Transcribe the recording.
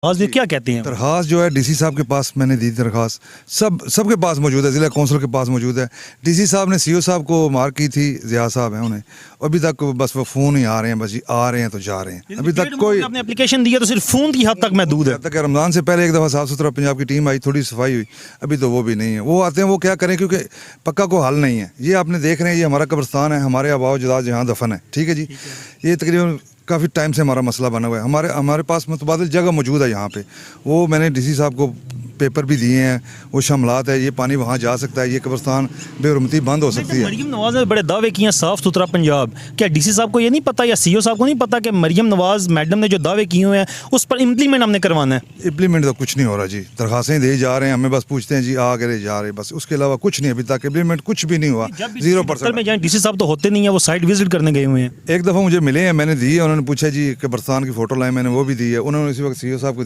आज भी क्या कहते हैं? दरख्वास्त जो है डीसी साहब के पास मैंने दी दरख्वास्त, सबके पास मौजूद है, ज़िला कौंसिल के पास मौजूद है। डीसी साहब ने सीओ साहब को मार की थी, ज़िया साहब हैं उन्हें, अभी तक बस वो फ़ोन ही आ रहे हैं, बस आ रहे हैं तो जा रहे हैं, अभी तक कोई। आपने एप्लीकेशन दी है तो सिर्फ फ़ोन की हद तक महदूद है। जब तक रमज़ान से पहले एक दफ़ा साफ़ सुथरा पंजाब की टीम आई, थोड़ी सफाई हुई, अभी तो वो भी नहीं है। वो आते हैं, वो क्या करें, क्योंकि पक्का को हल नहीं है। ये आपने देख रहे हैं, ये हमारा कब्रिस्तान है, हमारे आबाओ जदाद यहाँ दफन है, ठीक है जी। ये तकरीबन काफ़ी टाइम से हमारा मसला बना हुआ है। हमारे पास मुतबादिल जगह मौजूद है यहाँ पे, वो मैंने डीसी साहब को पेपर भी दिए हैं, वो शमलात है, ये पानी वहाँ जा सकता है, ये कब्रिस्तान बेहरमती बंद हो सकती है। मरियम नवाज ने बड़े दावे किए हैं साफ़ सुथरा पंजाब, क्या डीसी साहब को ये नहीं पता या सीओ साहब को नहीं पता कि मरियम नवाज मैडम ने जो दावे किए हुए हैं उस पर इम्प्लीमेंट हमने करवाना है? इम्प्लीमेंट तो कुछ नहीं हो रहा जी, दरखास्तें दे जा रहे हैं, हमें बस पूछते हैं जी आ गए जा रहे, बस उसके अलावा कुछ नहीं, अभी तक इम्प्लीमेंट कुछ भी नहीं हुआ, 0%। में जाए डीसी साहब तो होते नहीं है, वो साइट विजिट करने गए हुए हैं। एक दफ़ा मुझे मिले हैं, मैंने दी है, उन्होंने पूछा जी कब्रिस्तान की फ़ोटो लाए, मैंने वो भी दी है, उन्होंने इसी वक्त सीओ साहब को दी।